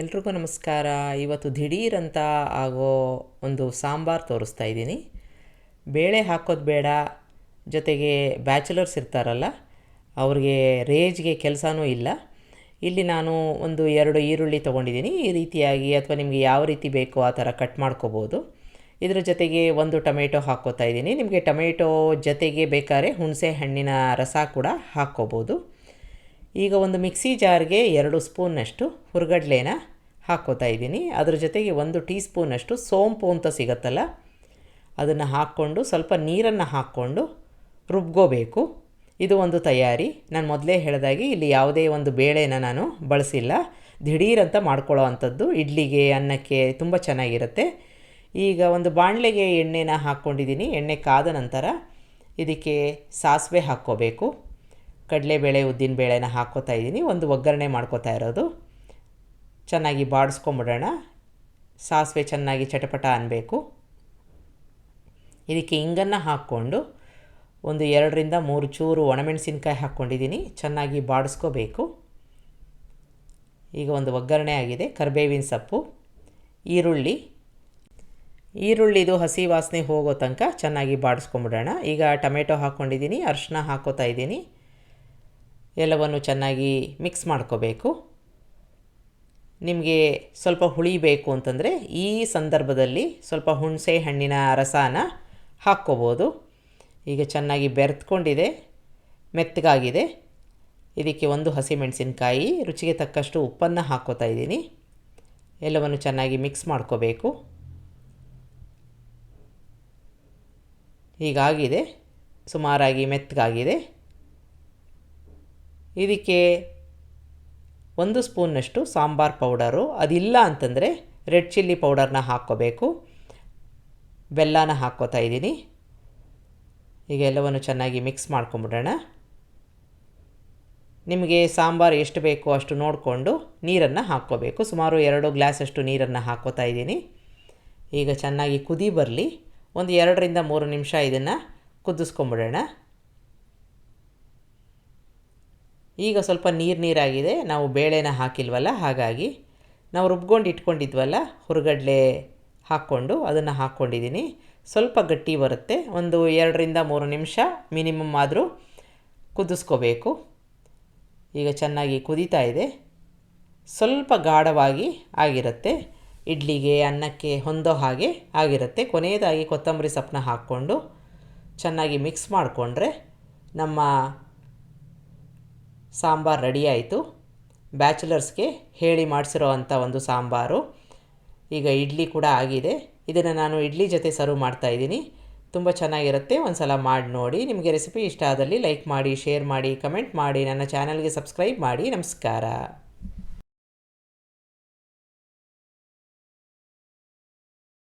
ಎಲ್ರಿಗೂ ನಮಸ್ಕಾರ. ಇವತ್ತು ದಿಢೀರಂತ ಆಗೋ ಒಂದು ಸಾಂಬಾರು ತೋರಿಸ್ತಾ ಇದ್ದೀನಿ. ಬೇಳೆ ಹಾಕೋದು ಬೇಡ, ಜೊತೆಗೆ ಬ್ಯಾಚುಲರ್ಸ್ ಇರ್ತಾರಲ್ಲ ಅವ್ರಿಗೆ ರೇಜ್ಗೆ ಕೆಲಸನೂ ಇಲ್ಲ. ಇಲ್ಲಿ ನಾನು ಒಂದು 2 ಈರುಳ್ಳಿ ತೊಗೊಂಡಿದ್ದೀನಿ. ಈ ರೀತಿಯಾಗಿ ಅಥವಾ ನಿಮಗೆ ಯಾವ ರೀತಿ ಬೇಕೋ ಆ ಥರ ಕಟ್ ಮಾಡ್ಕೋಬೋದು. ಇದರ ಜೊತೆಗೆ 1 ಟೊಮೆಟೊ ಹಾಕ್ಕೋತಾ ಇದ್ದೀನಿ. ನಿಮಗೆ ಟೊಮೆಟೊ ಜೊತೆಗೆ ಬೇಕಾದ್ರೆ ಹುಣಸೆ ಹಣ್ಣಿನ ರಸ ಕೂಡ ಹಾಕ್ಕೋಬೋದು. ಈಗ ಒಂದು ಮಿಕ್ಸಿ ಜಾರ್ಗೆ 2 ಸ್ಪೂನ್ನಷ್ಟು ಹುರ್ಗಡ್ಲೆನ ಹಾಕ್ಕೋತಾ ಇದ್ದೀನಿ. ಅದ್ರ ಜೊತೆಗೆ 1 ಟೀ ಸ್ಪೂನಷ್ಟು ಸೋಂಪು ಅಂತ ಸಿಗುತ್ತಲ್ಲ, ಅದನ್ನು ಹಾಕ್ಕೊಂಡು ಸ್ವಲ್ಪ ನೀರನ್ನು ಹಾಕ್ಕೊಂಡು ರುಬ್ಕೋಬೇಕು. ಇದು ಒಂದು ತಯಾರಿ. ನಾನು ಮೊದಲೇ ಹೇಳಿದಾಗೆ ಇಲ್ಲಿ ಯಾವುದೇ ಒಂದು ಬೇಳೆನ ನಾನು ಬಳಸಿಲ್ಲ. ದಿಢೀರಂತ ಮಾಡ್ಕೊಳ್ಳೋ ಅಂಥದ್ದು, ಇಡ್ಲಿಗೆ ಅನ್ನಕ್ಕೆ ತುಂಬ ಚೆನ್ನಾಗಿರುತ್ತೆ. ಈಗ ಒಂದು ಬಾಣಲೆಗೆ ಎಣ್ಣೆನ ಹಾಕ್ಕೊಂಡಿದ್ದೀನಿ. ಎಣ್ಣೆ ಕಾದ ನಂತರ ಇದಕ್ಕೆ ಸಾಸಿವೆ ಹಾಕ್ಕೋಬೇಕು. ಕಡಲೆಬೇಳೆ ಉದ್ದಿನಬೇಳೆನ ಹಾಕ್ಕೋತಾ ಇದ್ದೀನಿ. ಒಂದು ಒಗ್ಗರಣೆ ಮಾಡ್ಕೋತಾ ಇರೋದು. ಚೆನ್ನಾಗಿ ಬಾಡಿಸ್ಕೊಂಬಿಡೋಣ. ಸಾಸಿವೆ ಚೆನ್ನಾಗಿ ಚಟಪಟ ಅನ್ನಬೇಕು. ಇದಕ್ಕೆ ಇಂಗನ್ನು ಹಾಕ್ಕೊಂಡು ಒಂದು 2ರಿಂದ 3 ಚೂರು ಒಣಮೆಣಸಿನ್ಕಾಯಿ ಹಾಕ್ಕೊಂಡಿದ್ದೀನಿ. ಚೆನ್ನಾಗಿ ಬಾಡಿಸ್ಕೋಬೇಕು. ಈಗ ಒಂದು ಒಗ್ಗರಣೆ ಆಗಿದೆ. ಕರಿಬೇವಿನ ಸೊಪ್ಪು, ಈರುಳ್ಳಿದು ಹಸಿ ವಾಸನೆ ಹೋಗೋ ತನಕ ಚೆನ್ನಾಗಿ ಬಾಡಿಸ್ಕೊಂಬಿಡೋಣ. ಈಗ ಟೊಮೆಟೊ ಹಾಕ್ಕೊಂಡಿದ್ದೀನಿ. ಅರಿಶಿನ ಹಾಕ್ಕೋತಾ ಇದ್ದೀನಿ. ಎಲ್ಲವನ್ನು ಚೆನ್ನಾಗಿ ಮಿಕ್ಸ್ ಮಾಡ್ಕೋಬೇಕು. ನಿಮಗೆ ಸ್ವಲ್ಪ ಹುಳಿ ಬೇಕು ಅಂತಂದರೆ ಈ ಸಂದರ್ಭದಲ್ಲಿ ಸ್ವಲ್ಪ ಹುಣಸೆ ಹಣ್ಣಿನ ರಸನ ಹಾಕ್ಕೋಬೋದು. ಈಗ ಚೆನ್ನಾಗಿ ಬೆರೆತ್ಕೊಂಡಿದೆ, ಮೆತ್ತಗಾಗಿದೆ. ಇದಕ್ಕೆ 1 ಹಸಿಮೆಣಸಿನ್ಕಾಯಿ, ರುಚಿಗೆ ತಕ್ಕಷ್ಟು ಉಪ್ಪನ್ನು ಹಾಕ್ಕೋತಾ ಇದ್ದೀನಿ. ಎಲ್ಲವನ್ನು ಚೆನ್ನಾಗಿ ಮಿಕ್ಸ್ ಮಾಡ್ಕೋಬೇಕು. ಹೀಗಾಗಿದೆ, ಸುಮಾರಾಗಿ ಮೆತ್ತಗಾಗಿದೆ. ಇದಕ್ಕೆ 1 ಸ್ಪೂನ್ನಷ್ಟು ಸಾಂಬಾರು ಪೌಡರು, ಅದಿಲ್ಲ ಅಂತಂದರೆ ರೆಡ್ ಚಿಲ್ಲಿ ಪೌಡರ್ನ ಹಾಕ್ಕೋಬೇಕು. ಬೆಲ್ಲನ ಹಾಕ್ಕೋತಾ ಇದ್ದೀನಿ. ಈಗ ಎಲ್ಲವನ್ನು ಚೆನ್ನಾಗಿ ಮಿಕ್ಸ್ ಮಾಡ್ಕೊಂಬಿಡೋಣ. ನಿಮಗೆ ಸಾಂಬಾರು ಎಷ್ಟು ಬೇಕೋ ಅಷ್ಟು ನೋಡಿಕೊಂಡು ನೀರನ್ನು ಹಾಕ್ಕೋಬೇಕು. ಸುಮಾರು 2 ಗ್ಲಾಸಷ್ಟು ನೀರನ್ನು ಹಾಕ್ಕೋತಾ ಇದ್ದೀನಿ. ಈಗ ಚೆನ್ನಾಗಿ ಕುದಿ ಬರಲಿ. ಒಂದು 2ರಿಂದ 3 ನಿಮಿಷ ಇದನ್ನು ಕುದಿಸ್ಕೊಂಬಿಡೋಣ. ಈಗ ಸ್ವಲ್ಪ ನೀರಾಗಿದೆ. ನಾವು ಬೇಳೆನ ಹಾಕಿಲ್ವಲ್ಲ, ಹಾಗಾಗಿ ನಾವು ರುಬ್ಕೊಂಡು ಇಟ್ಕೊಂಡಿದ್ವಲ್ಲ ಹುರ್ಗಡ್ಲೆ ಹಾಕ್ಕೊಂಡು ಅದನ್ನು ಹಾಕ್ಕೊಂಡಿದ್ದೀನಿ. ಸ್ವಲ್ಪ ಗಟ್ಟಿ ಬರುತ್ತೆ. ಒಂದು 2ರಿಂದ 3 ನಿಮಿಷ ಮಿನಿಮಮ್ ಆದರೂ ಕುದಿಸ್ಕೋಬೇಕು. ಈಗ ಚೆನ್ನಾಗಿ ಕುದೀತಾ ಇದೆ. ಸ್ವಲ್ಪ ಗಾಢವಾಗಿ ಆಗಿರುತ್ತೆ. ಇಡ್ಲಿಗೆ ಅನ್ನಕ್ಕೆ ಹೊಂದೋ ಹಾಗೆ ಆಗಿರುತ್ತೆ. ಕೊನೆಯದಾಗಿ ಕೊತ್ತಂಬರಿ ಸೊಪ್ಪನ್ನ ಹಾಕ್ಕೊಂಡು ಚೆನ್ನಾಗಿ ಮಿಕ್ಸ್ ಮಾಡಿಕೊಂಡ್ರೆ ನಮ್ಮ ಸಾಂಬಾರು ರೆಡಿ ಆಯಿತು. ಬ್ಯಾಚುಲರ್ಸ್ಗೆ ಹೇಳಿ ಮಾಡಿಸಿರೋ ಅಂಥ ಒಂದು ಸಾಂಬಾರು. ಈಗ ಇಡ್ಲಿ ಕೂಡ ಆಗಿದೆ. ಇದನ್ನು ನಾನು ಇಡ್ಲಿ ಜೊತೆ ಸರ್ವ್ ಮಾಡ್ತಾಯಿದ್ದೀನಿ. ತುಂಬ ಚೆನ್ನಾಗಿರುತ್ತೆ. ಒಂದು ಸಲ ಮಾಡಿ ನೋಡಿ. ನಿಮಗೆ ರೆಸಿಪಿ ಇಷ್ಟ ಆದಲ್ಲಿ ಲೈಕ್ ಮಾಡಿ, ಶೇರ್ ಮಾಡಿ, ಕಮೆಂಟ್ ಮಾಡಿ, ನನ್ನ ಚಾನಲ್ಗೆ ಸಬ್ಸ್ಕ್ರೈಬ್ ಮಾಡಿ. ನಮಸ್ಕಾರ.